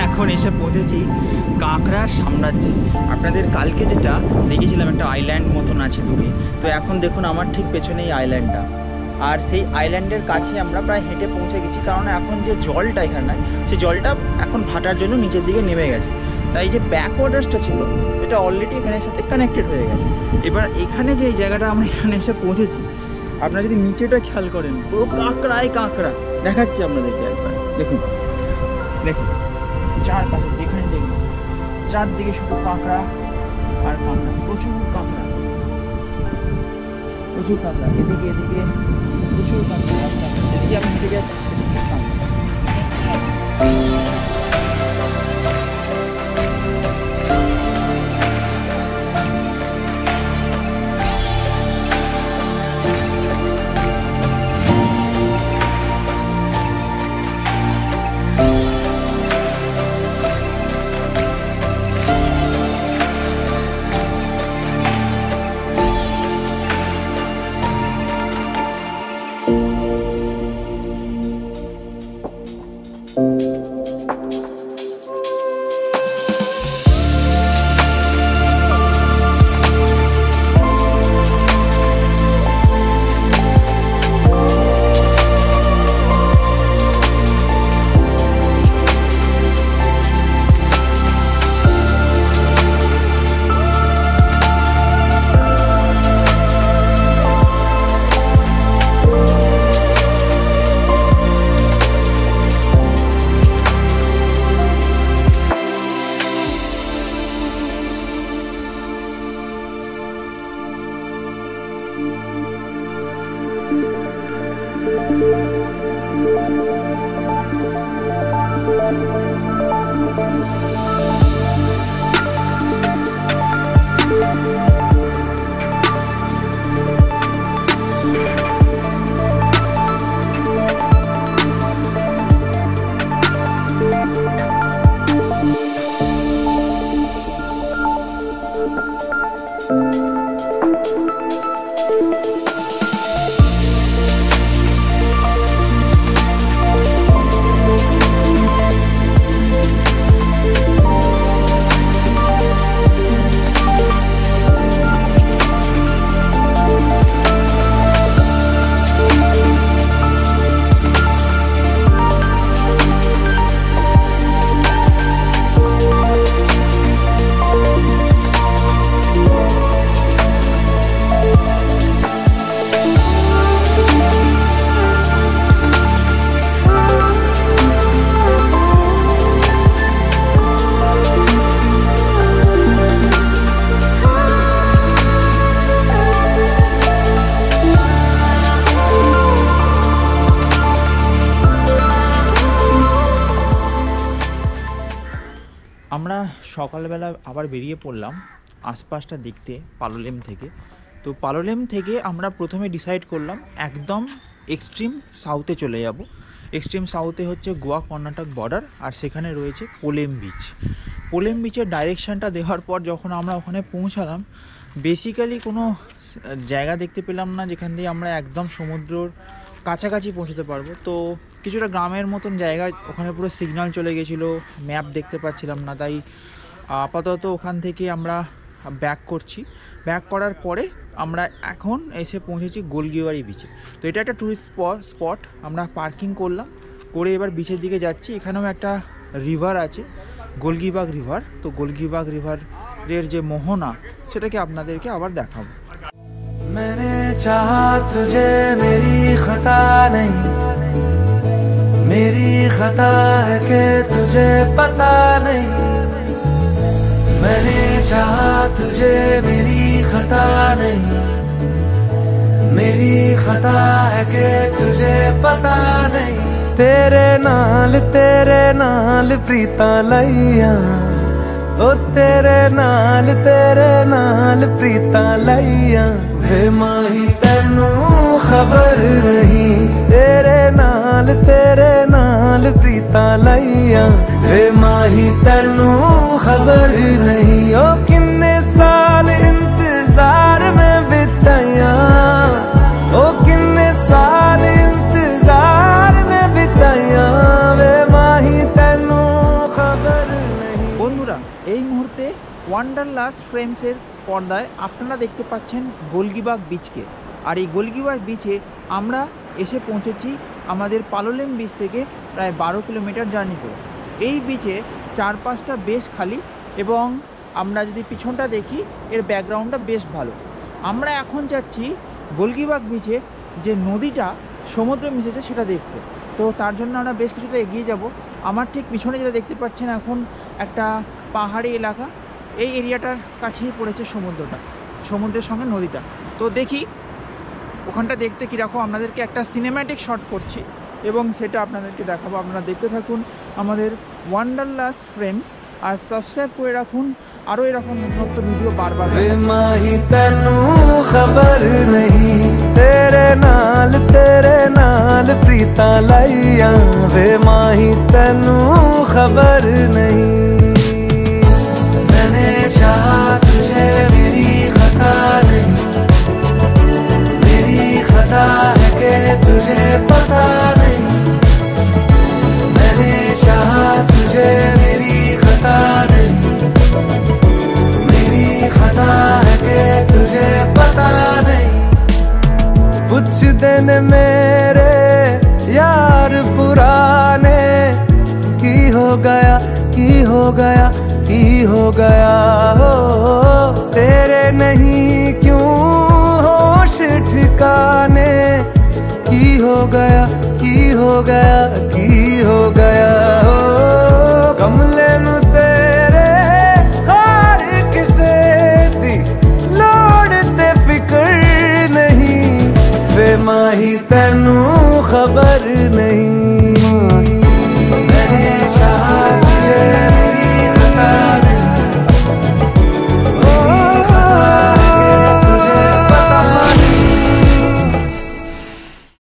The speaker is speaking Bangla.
এখন এসে পৌঁছেছি কাঁকড়ার সাম্রাজ্যে। আপনাদের কালকে যেটা দেখেছিলাম একটা আইল্যান্ড মতন আছে দূরে, তো এখন দেখুন আমার ঠিক পেছনে এই আইল্যান্ডটা, আর সেই আইল্যান্ডের কাছে আমরা প্রায় হেঁটে পৌঁছে গেছি। কারণ এখন যে জলটা এখানে, সেই জলটা এখন ভাটার জন্য নিচের দিকে নেমে গেছে, তাই যে ব্যাক ওয়াটার্সটা ছিল এটা অলরেডি এখানের সাথে কানেক্টেড হয়ে গেছে। এবার এখানে যে এই জায়গাটা আমরা এখানে এসে পৌঁছেছি, আপনারা যদি নিচেটা খেয়াল করেন পুরো কাঁকড়াই কাঁকড়া। দেখাচ্ছি আপনাদেরকে একবার, দেখুন দেখুন চারপাশে যেখানে দেখুন চারদিকে শুধু কাঁকড়া আর কাঁকড়া, প্রচুর কাঁকড়া প্রচুর কাঁকড়া, এদিকে এদিকে প্রচুর কাঁকড়া, এদিকে আপনি দিকে আমরা সকালবেলা আবার বেরিয়ে পড়লাম আশপাশটা দেখতে পালোলেম থেকে। তো পালোলেম থেকে আমরা প্রথমে ডিসাইড করলাম একদম এক্সট্রিম সাউথে চলে যাব। এক্সট্রিম সাউথে হচ্ছে গোয়া কর্ণাটক বর্ডার, আর সেখানে রয়েছে পোলেম বিচ। পোলেম বিচের ডাইরেকশানটা দেওয়ার পর যখন আমরা ওখানে পৌঁছালাম, বেসিক্যালি কোনো জায়গা দেখতে পেলাম না যেখান দিয়ে আমরা একদম সমুদ্রর কাছাকাছি পৌঁছতে পারবো। তো কিছুটা গ্রামের মতন জায়গায় ওখানে পুরো সিগন্যাল চলে গেছিলো, ম্যাপ দেখতে পাচ্ছিলাম না, তাই আপাতত ওখান থেকে আমরা ব্যাক করছি। ব্যাক করার পরে আমরা এখন এসে পৌঁছেছি গোলগিবাড়ি বিচে। তো এটা একটা ট্যুরিস্ট স্পট, আমরা পার্কিং করলাম, করে এবার বিচের দিকে যাচ্ছি। এখানেও একটা রিভার আছে, গোলগিবাগ রিভার। তো গোলগিবাগ রিভারের যে মোহনা, সেটাকে আপনাদেরকে আবার দেখাবো। मैंने चाहा तुझे मेरी खता नहीं, मेरी खता है कि तुझे पता नहीं। मैंने चाहा तुझे मेरी खता नहीं, मेरी खता है कि तुझे पता नहीं। तेरे नाल प्रीता लैया, ओ तेरे नाल प्रीता लैया। वे माही तेनू खबर नहीं, तेरे नाल प्रीता लैया। वे माही तेनू खबर नहीं, ओ किन्ने साल इंतजार में बिताया, ओ किन्ने साल इंतजार में बिताया। वे माही तेनू ওয়ান্ডারলাস্ট ফ্রেমসের পর্দায় আপনারা দেখতে পাচ্ছেন গোলগিবাগ বিচকে। আর এই গোলগিবাগ বিচে আমরা এসে পৌঁছেছি আমাদের পালোলেম বিচ থেকে প্রায় 12 কিলোমিটার জার্নি করে। এই বিচে চারপাশটা বেশ খালি এবং আমরা যদি পিছনটা দেখি এর ব্যাকগ্রাউন্ডটা বেশ ভালো। আমরা এখন যাচ্ছি গোলগিবাগ বিচে যে নদীটা সমুদ্রে মিশেছে সেটা দেখতে। তো তার জন্য আমরা বেশ কিছুটা এগিয়ে যাব। আমার ঠিক পিছনে যেটা দেখতে পাচ্ছেন এখন একটা পাহাড়ি এলাকা, এই এরিয়াটার কাছেই পড়েছে সমুদ্রটা, সমুদ্রের সঙ্গে নদীটা। তো দেখি ওখানটা দেখতে কীরকম, আপনাদেরকে একটা সিনেম্যাটিক শট করছি এবং সেটা আপনাদেরকে দেখাবো। আপনারা দেখতে থাকুন আমাদের ওয়ান্ডারলাস্ট ফ্রেমস আর সাবস্ক্রাইব করে রাখুন আরও এরকম নতুন ভিডিও বারবার। माही तेनू खबर नहीं तेरे नाल प्रीता लाइया वे माही तेनू खबर नहीं। मैंने चाहा तुझे मेरी खता नहीं, मेरी खता है कि तुझे पता नहीं। मैंने चाहा तुझे मेरी खता नहीं, मेरी खता है कि तुझे पता नहीं। कुछ दिन मेरे यार पुराने की हो गया हो तेरे नहीं क्यों होश ठिकाने की हो गया हो कमले नु तेरे हार किसे दी लोड़ ते फिक्र नहीं वे माही तेनू खबर नहीं।